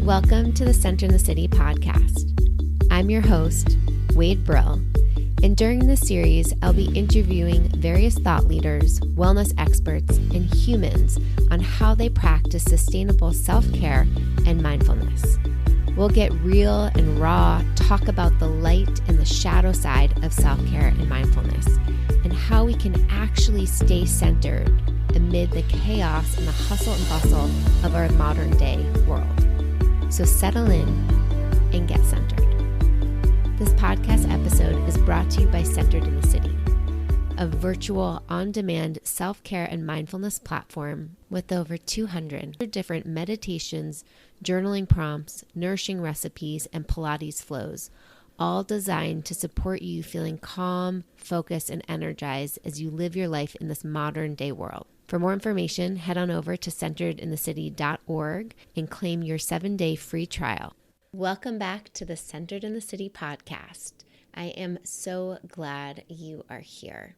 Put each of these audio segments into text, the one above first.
Welcome to the Center in the City podcast. I'm your host, Wade Brill, and during this series, I'll be interviewing various thought leaders, wellness experts, and humans on how they practice sustainable self-care and mindfulness. We'll get real and raw, talk about the light and the shadow side of self-care and mindfulness, and how we can actually stay centered amid the chaos and the hustle and bustle of our modern day world. So settle in and get centered. This podcast episode is brought to you by Centered in the City, a virtual on-demand self-care and mindfulness platform with over 200 different meditations, journaling prompts, nourishing recipes, and Pilates flows, all designed to support you feeling calm, focused, and energized as you live your life in this modern day world. For more information, head on over to centeredinthecity.org and claim your 7-day free trial. Welcome back to the Centered in the City podcast. I am so glad you are here.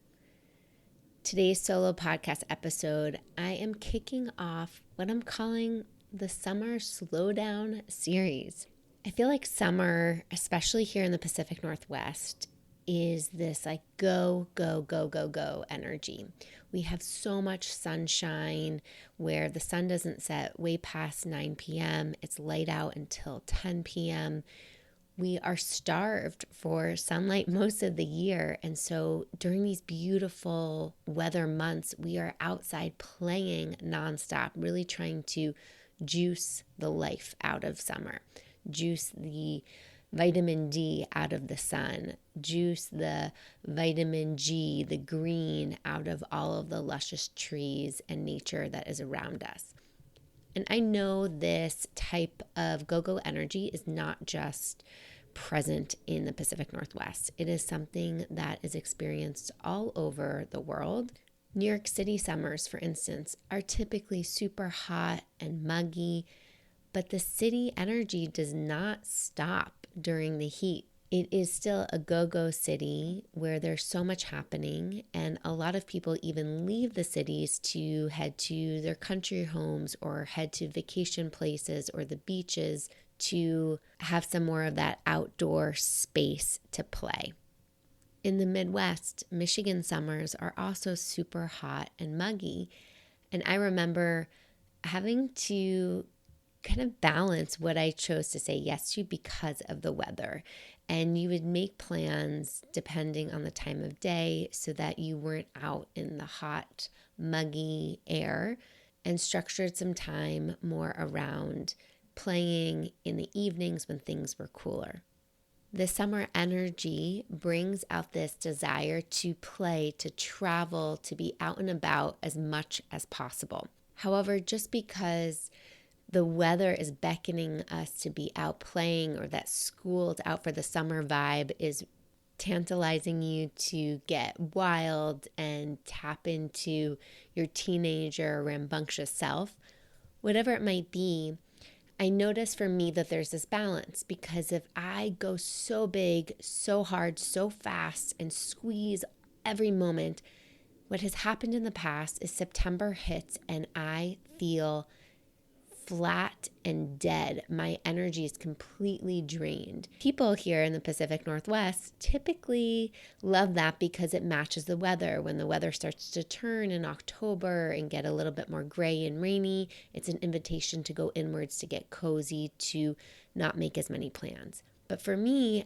Today's solo podcast episode, I am kicking off what I'm calling the Summer Slowdown series. I feel like summer, especially here in the Pacific Northwest, is this like go, go, go, go, go energy. We have so much sunshine where the sun doesn't set way past 9 p.m. It's light out until 10 p.m. We are starved for sunlight most of the year. And so during these beautiful weather months, we are outside playing nonstop, really trying to juice the life out of summer, juice the vitamin D out of the sun, juice the vitamin G, the green, out of all of the luscious trees and nature that is around us. And I know this type of go-go energy is not just present in the Pacific Northwest. It is something that is experienced all over the world. New York City summers, for instance, are typically super hot and muggy, but the city energy does not stop during the heat. It is still a go-go city where there's so much happening, and a lot of people even leave the cities to head to their country homes or head to vacation places or the beaches to have some more of that outdoor space to play. In the Midwest, Michigan summers are also super hot and muggy, and I remember having to kind of balance what I chose to say yes to because of the weather. And you would make plans depending on the time of day so that you weren't out in the hot, muggy air, and structured some time more around playing in the evenings when things were cooler. The summer energy brings out this desire to play, to travel, to be out and about as much as possible. However, just because the weather is beckoning us to be out playing, or that school's out for the summer vibe is tantalizing you to get wild and tap into your teenager rambunctious self, whatever it might be, I notice for me that there's this balance, because if I go so big, so hard, so fast, and squeeze every moment, what has happened in the past is September hits and I feel flat and dead. My energy is completely drained. People here in the Pacific Northwest typically love that because it matches the weather. When the weather starts to turn in October and get a little bit more gray and rainy, it's an invitation to go inwards, to get cozy, to not make as many plans. But for me,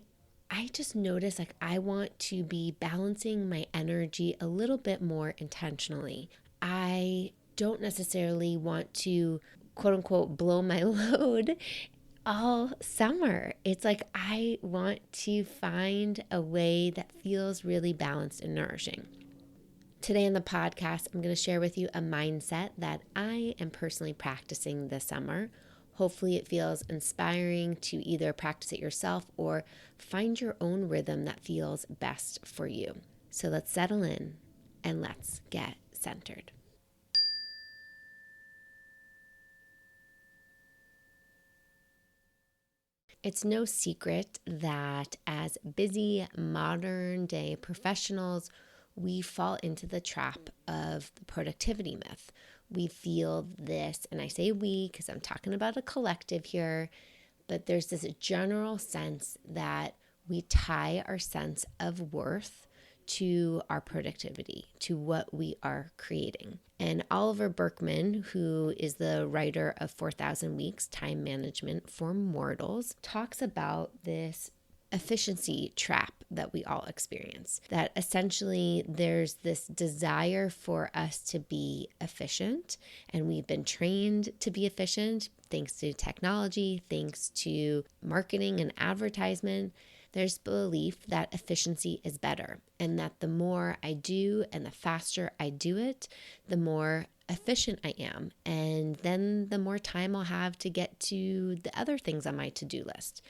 I just notice like I want to be balancing my energy a little bit more intentionally. I don't necessarily want to quote unquote blow my load all summer. It's like I want to find a way that feels really balanced and nourishing. Today in the podcast, I'm going to share with you a mindset that I am personally practicing this summer. Hopefully it feels inspiring to either practice it yourself or find your own rhythm that feels best for you. So let's settle in and let's get centered. It's no secret that as busy modern day professionals, we fall into the trap of the productivity myth. We feel this, and I say we because I'm talking about a collective here, but there's this general sense that we tie our sense of worth to our productivity, to what we are creating. And Oliver Burkeman, who is the writer of 4,000 Weeks, Time Management for Mortals, talks about this efficiency trap that we all experience. That essentially there's this desire for us to be efficient, and we've been trained to be efficient thanks to technology, thanks to marketing and advertisement. There's belief that efficiency is better, and that the more I do and the faster I do it, the more efficient I am. And then the more time I'll have to get to the other things on my to-do list.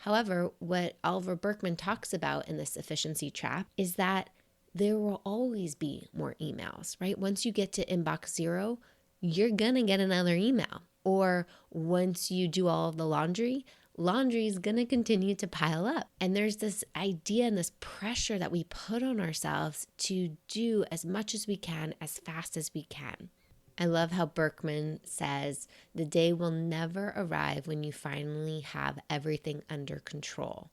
However, what Oliver Burkeman talks about in this efficiency trap is that there will always be more emails, right? Once you get to inbox 0, you're going to get another email. Or once you do all of the laundry is going to continue to pile up. And there's this idea and this pressure that we put on ourselves to do as much as we can, as fast as we can. I love how Berkman says, the day will never arrive when you finally have everything under control,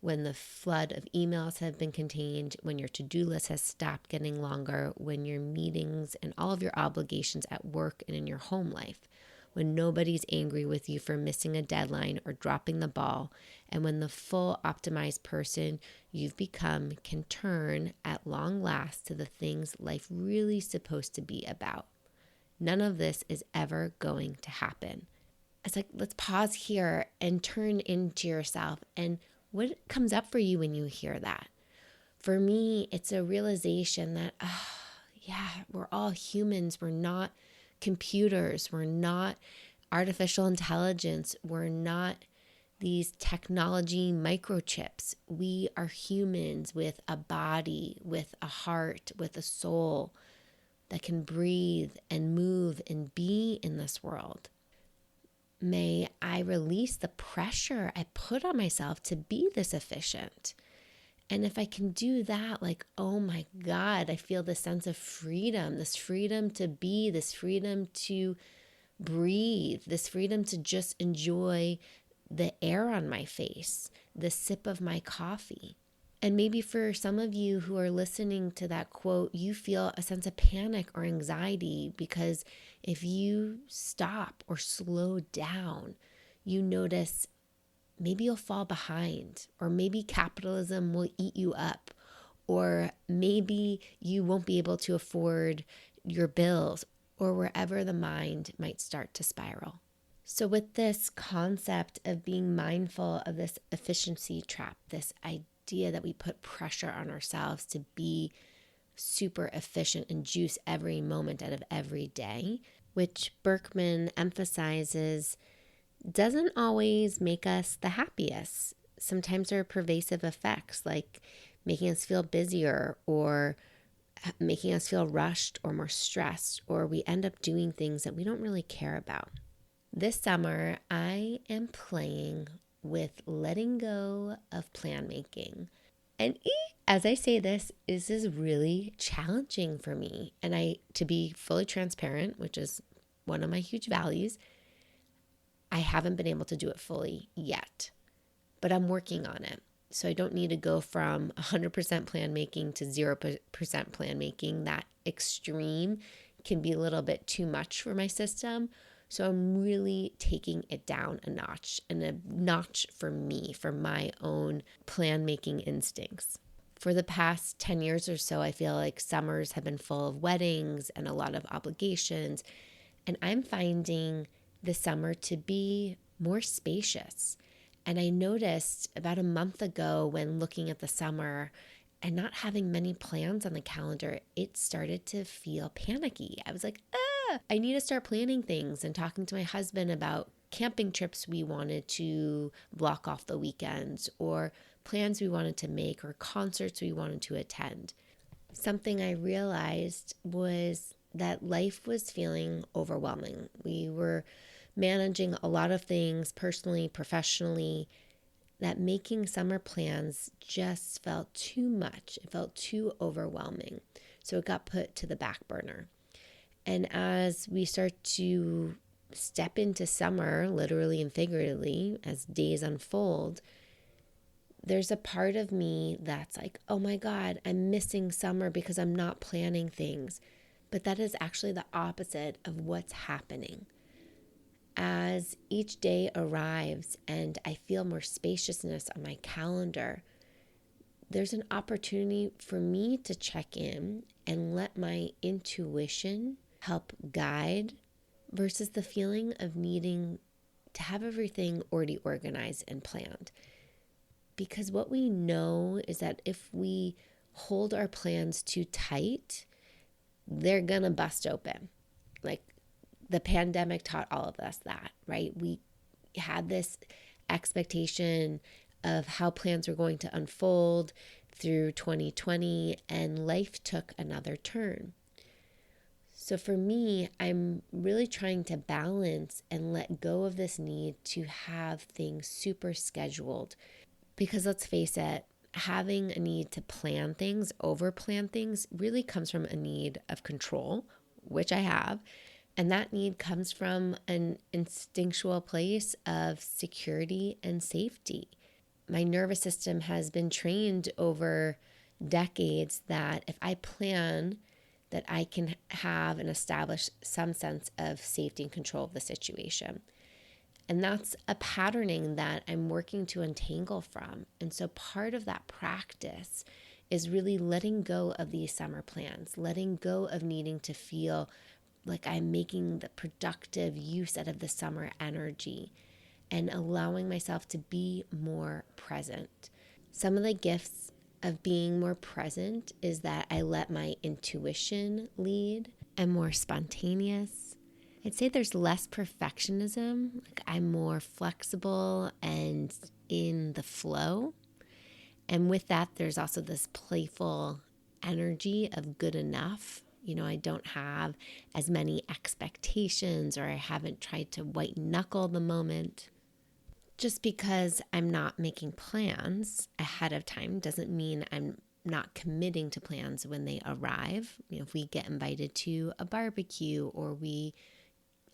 when the flood of emails have been contained, when your to-do list has stopped getting longer, when your meetings and all of your obligations at work and in your home life, when nobody's angry with you for missing a deadline or dropping the ball, and when the full optimized person you've become can turn at long last to the things life really is supposed to be about. None of this is ever going to happen. It's like, let's pause here and turn into yourself. And what comes up for you when you hear that? For me, it's a realization that, we're all humans. We're not computers. We're not artificial intelligence. We're not these technology microchips. We are humans with a body, with a heart, with a soul that can breathe and move and be in this world. May I release the pressure I put on myself to be this efficient. And if I can do that, like, oh my God, I feel this sense of freedom, this freedom to be, this freedom to breathe, this freedom to just enjoy the air on my face, the sip of my coffee. And maybe for some of you who are listening to that quote, you feel a sense of panic or anxiety because if you stop or slow down, you notice maybe you'll fall behind, or maybe capitalism will eat you up, or maybe you won't be able to afford your bills, or wherever the mind might start to spiral. So with this concept of being mindful of this efficiency trap, this idea that we put pressure on ourselves to be super efficient and juice every moment out of every day, which Berkman emphasizes doesn't always make us the happiest. Sometimes there are pervasive effects like making us feel busier or making us feel rushed or more stressed, or we end up doing things that we don't really care about. This summer, I am playing with letting go of plan making. And as I say this is really challenging for me. And to be fully transparent, which is one of my huge values, I haven't been able to do it fully yet, but I'm working on it. So I don't need to go from 100% plan making to 0% plan making. That extreme can be a little bit too much for my system. So I'm really taking it down a notch, and a notch for me, for my own plan making instincts. For the past 10 years or so, I feel like summers have been full of weddings and a lot of obligations. And I'm finding the summer to be more spacious. And I noticed about a month ago when looking at the summer and not having many plans on the calendar, it started to feel panicky. I was like, I need to start planning things and talking to my husband about camping trips we wanted to block off the weekends, or plans we wanted to make, or concerts we wanted to attend. Something I realized was that life was feeling overwhelming. We were managing a lot of things personally, professionally, that making summer plans just felt too much. It felt too overwhelming. So it got put to the back burner. And as we start to step into summer, literally and figuratively, as days unfold, there's a part of me that's like, oh my God, I'm missing summer because I'm not planning things. But that is actually the opposite of what's happening. As each day arrives and I feel more spaciousness on my calendar, there's an opportunity for me to check in and let my intuition help guide versus the feeling of needing to have everything already organized and planned. Because what we know is that if we hold our plans too tight, they're going to bust open. Like the pandemic taught all of us that, right? We had this expectation of how plans were going to unfold through 2020, and life took another turn. So for me, I'm really trying to balance and let go of this need to have things super scheduled. Because let's face it, having a need to plan things, over plan things, really comes from a need of control, which I have. And that need comes from an instinctual place of security and safety. My nervous system has been trained over decades that if I plan, that I can have and establish some sense of safety and control of the situation. And that's a patterning that I'm working to untangle from. And so part of that practice is really letting go of these summer plans, letting go of needing to feel like I'm making the productive use out of the summer energy and allowing myself to be more present. Some of the gifts of being more present is that I let my intuition lead. I'm more spontaneous. I'd say there's less perfectionism. Like I'm more flexible and in the flow. And with that, there's also this playful energy of good enough. I don't have as many expectations, or I haven't tried to white knuckle the moment. Just because I'm not making plans ahead of time doesn't mean I'm not committing to plans when they arrive. If we get invited to a barbecue, or we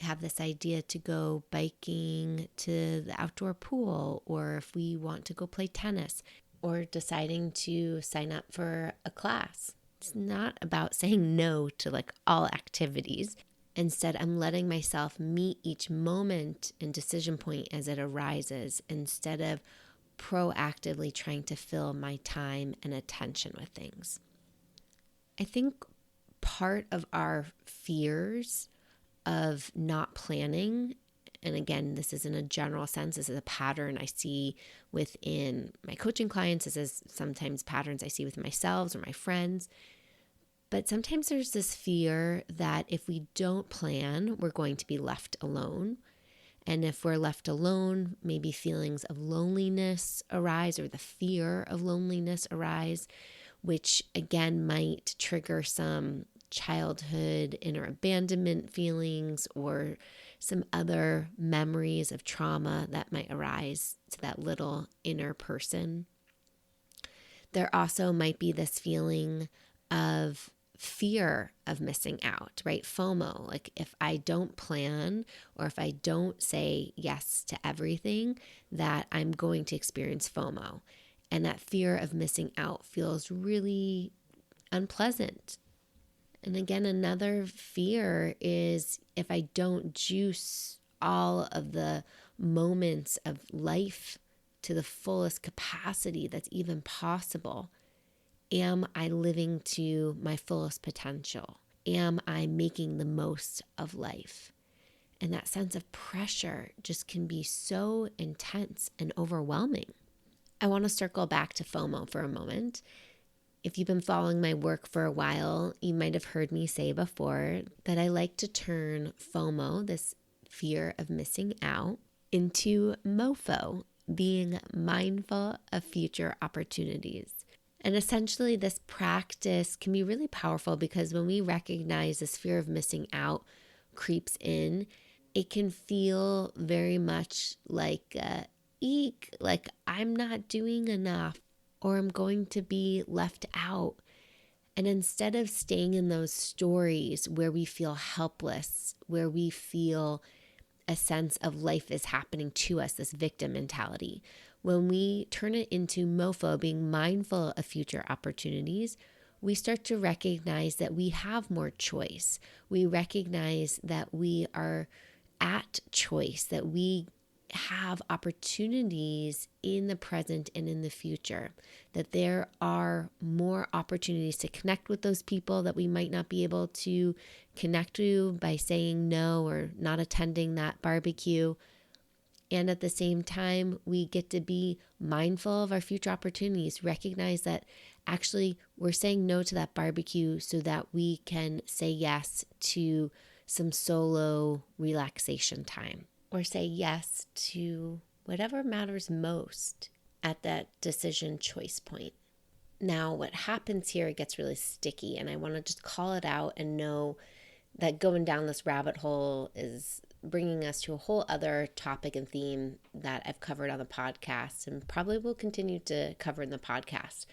have this idea to go biking to the outdoor pool, or if we want to go play tennis, or deciding to sign up for a class. It's not about saying no to all activities. Instead, I'm letting myself meet each moment and decision point as it arises, instead of proactively trying to fill my time and attention with things. I think part of our fears of not planning, and again, this is in a general sense, this is a pattern I see within my coaching clients, this is sometimes patterns I see with myself or my friends. But sometimes there's this fear that if we don't plan, we're going to be left alone. And if we're left alone, maybe feelings of loneliness arise, or the fear of loneliness arise, which again might trigger some childhood inner abandonment feelings or some other memories of trauma that might arise to that little inner person. There also might be this feeling of fear of missing out, right? FOMO, like if I don't plan, or if I don't say yes to everything, that I'm going to experience FOMO. And that fear of missing out feels really unpleasant. And again, another fear is if I don't juice all of the moments of life to the fullest capacity that's even possible, am I living to my fullest potential? Am I making the most of life? And that sense of pressure just can be so intense and overwhelming. I want to circle back to FOMO for a moment. If you've been following my work for a while, you might have heard me say before that I like to turn FOMO, this fear of missing out, into MOFO, being mindful of future opportunities. And essentially, this practice can be really powerful because when we recognize this fear of missing out creeps in, it can feel very much like, eek, like I'm not doing enough, or I'm going to be left out. And instead of staying in those stories where we feel helpless, where we feel a sense of life is happening to us, this victim mentality. When we turn it into MOFO, being mindful of future opportunities, we start to recognize that we have more choice. We recognize that we are at choice, that we have opportunities in the present and in the future, that there are more opportunities to connect with those people that we might not be able to connect to by saying no or not attending that barbecue. And at the same time, we get to be mindful of our future opportunities, recognize that actually we're saying no to that barbecue so that we can say yes to some solo relaxation time, or say yes to whatever matters most at that decision choice point. Now, what happens here, it gets really sticky, and I want to just call it out and know that going down this rabbit hole is bringing us to a whole other topic and theme that I've covered on the podcast and probably will continue to cover in the podcast,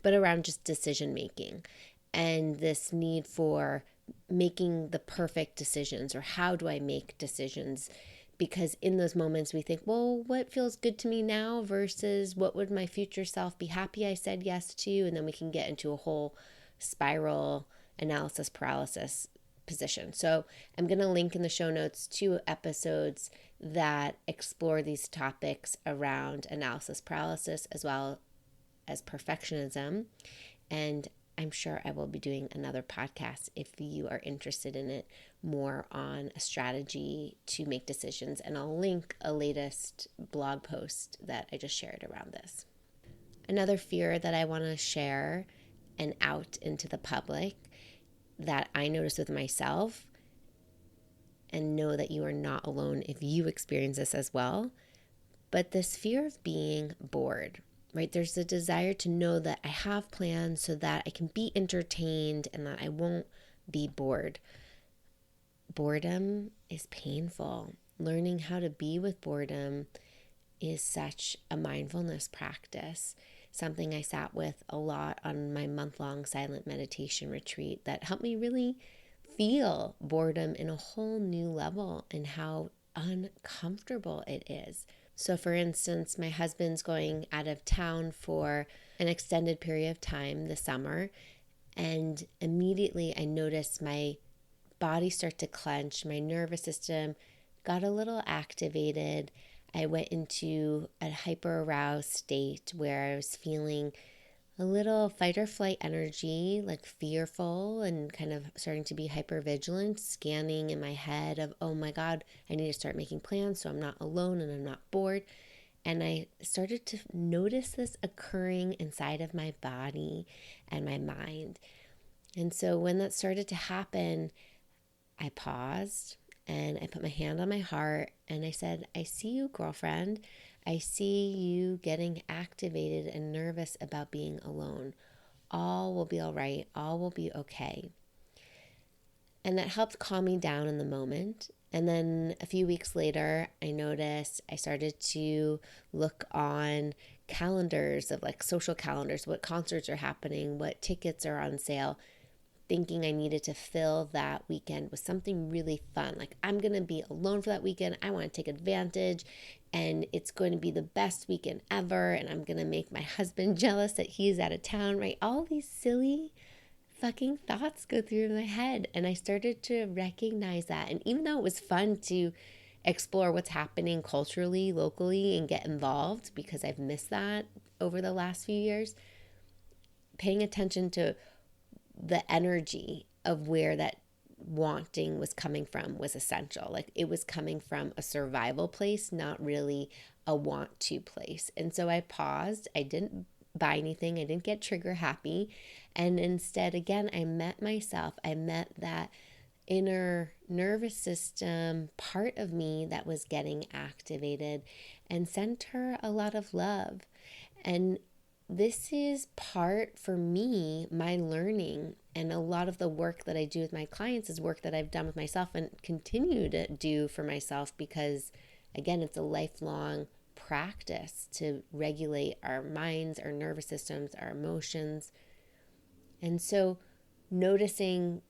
but around just decision making and this need for making the perfect decisions, or how do I make decisions? Because in those moments we think, well, what feels good to me now versus what would my future self be happy I said yes to? And then we can get into a whole spiral analysis paralysis position. So I'm going to link in the show notes 2 episodes that explore these topics around analysis paralysis as well as perfectionism. And I'm sure I will be doing another podcast if you are interested in it, more on a strategy to make decisions. And I'll link a latest blog post that I just shared around this. Another fear that I want to share and out into the public that I noticed with myself, and know that you are not alone if you experience this as well, but this fear of being bored. Right? There's a desire to know that I have plans so that I can be entertained and that I won't be bored. Boredom is painful. Learning how to be with boredom is such a mindfulness practice, something I sat with a lot on my month-long silent meditation retreat that helped me really feel boredom in a whole new level and how uncomfortable it is. So for instance, my husband's going out of town for an extended period of time this summer, and immediately I noticed my body start to clench, my nervous system got a little activated. I went into a hyper-aroused state where I was feeling a little fight or flight energy, like fearful and kind of starting to be hyper vigilant, scanning in my head of, oh my God, I need to start making plans so I'm not alone and I'm not bored. And I started to notice this occurring inside of my body and my mind. And so when that started to happen, I paused and I put my hand on my heart and I said, I see you, girlfriend. I see you getting activated and nervous about being alone. All will be all right. All will be okay. And that helped calm me down in the moment. And then a few weeks later, I noticed I started to look on calendars of like social calendars, what concerts are happening, what tickets are on sale, thinking I needed to fill that weekend with something really fun. Like, I'm going to be alone for that weekend. I want to take advantage and it's going to be the best weekend ever. And I'm going to make my husband jealous that he's out of town, right? All these silly fucking thoughts go through my head. And I started to recognize that. And even though it was fun to explore what's happening culturally, locally, and get involved, because I've missed that over the last few years, paying attention to the energy of where that wanting was coming from was essential. Like, it was coming from a survival place, not really a want to place. And so I paused. I didn't buy anything. I didn't get trigger happy. And instead, again, I met myself. I met that inner nervous system part of me that was getting activated and sent her a lot of love. And this is part, for me, my learning, and a lot of the work that I do with my clients is work that I've done with myself and continue to do for myself, because again, it's a lifelong practice to regulate our minds, our nervous systems, our emotions. And so noticing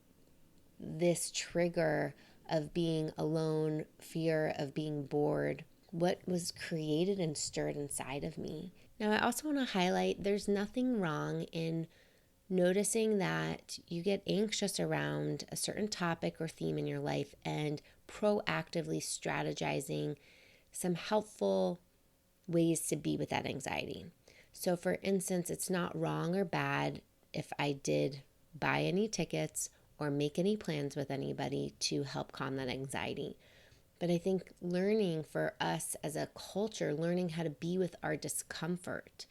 this trigger of being alone, fear of being bored, what was created and stirred inside of me. Now, I also want to highlight there's nothing wrong in noticing that you get anxious around a certain topic or theme in your life and proactively strategizing some helpful ways to be with that anxiety. So, for instance, it's not wrong or bad if I did buy any tickets or make any plans with anybody to help calm that anxiety. But I think learning for us as a culture, learning how to be with our discomfort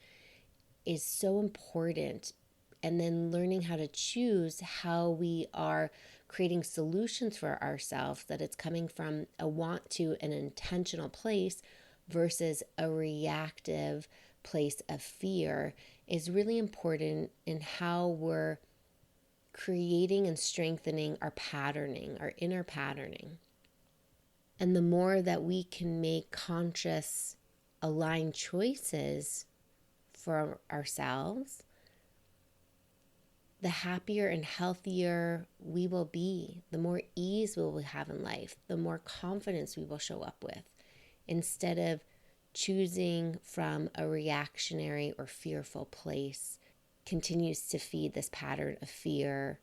is so important. And then learning how to choose how we are creating solutions for ourselves, that it's coming from a want to, an intentional place versus a reactive place of fear, is really important in how we're creating and strengthening our patterning, our inner patterning. And the more that we can make conscious, aligned choices for ourselves, the happier and healthier we will be, the more ease we will have in life, the more confidence we will show up with, instead of choosing from a reactionary or fearful place, continues to feed this pattern of fear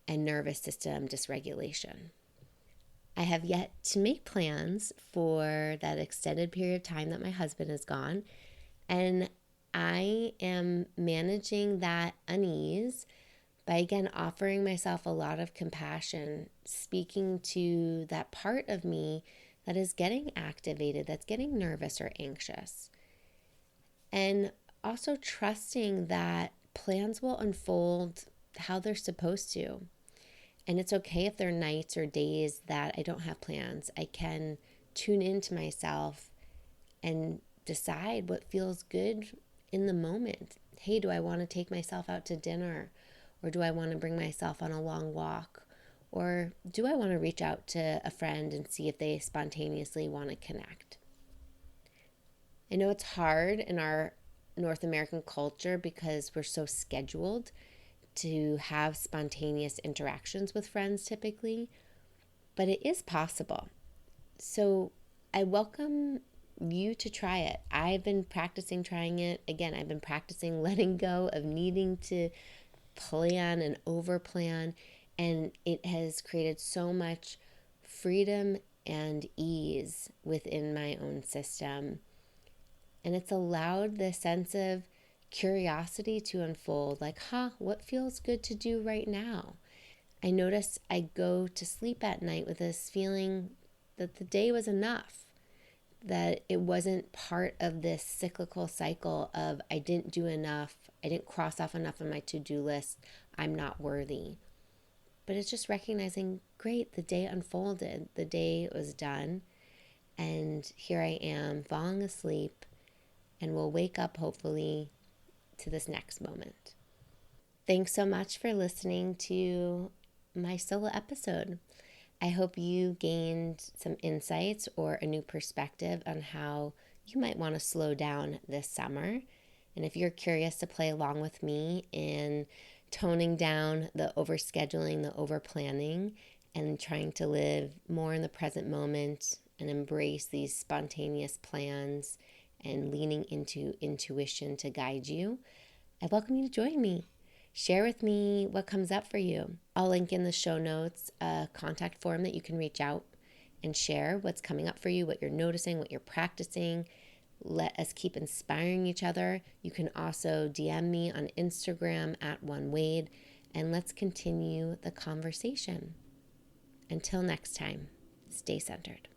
and nervous system dysregulation. I have yet to make plans for that extended period of time that my husband is gone, and I am managing that unease by, again, offering myself a lot of compassion, speaking to that part of me that is getting activated, that's getting nervous or anxious. And also trusting that plans will unfold how they're supposed to. And it's okay if there are nights or days that I don't have plans. I can tune into myself and decide what feels good in the moment. Hey, do I want to take myself out to dinner? Or do I want to bring myself on a long walk? Or do I want to reach out to a friend and see if they spontaneously want to connect? I know it's hard in our North American culture because we're so scheduled to have spontaneous interactions with friends typically, but it is possible. So I welcome you to try it. I've been practicing trying it. Again, I've been practicing letting go of needing to plan and overplan, and it has created so much freedom and ease within my own system. And it's allowed this sense of curiosity to unfold, like, what feels good to do right now? I notice I go to sleep at night with this feeling that the day was enough, that it wasn't part of this cyclical cycle of I didn't do enough, I didn't cross off enough on my to-do list, I'm not worthy. But it's just recognizing, great, the day unfolded, the day was done, and here I am falling asleep, and we'll wake up hopefully to this next moment. Thanks so much for listening to my solo episode. I hope you gained some insights or a new perspective on how you might want to slow down this summer. And if you're curious to play along with me in toning down the overscheduling, the overplanning, and trying to live more in the present moment and embrace these spontaneous plans and leaning into intuition to guide you, I welcome you to join me. Share with me what comes up for you. I'll link in the show notes a contact form that you can reach out and share what's coming up for you, what you're noticing, what you're practicing. Let us keep inspiring each other. You can also DM me on Instagram at OneWade, and let's continue the conversation. Until next time, stay centered.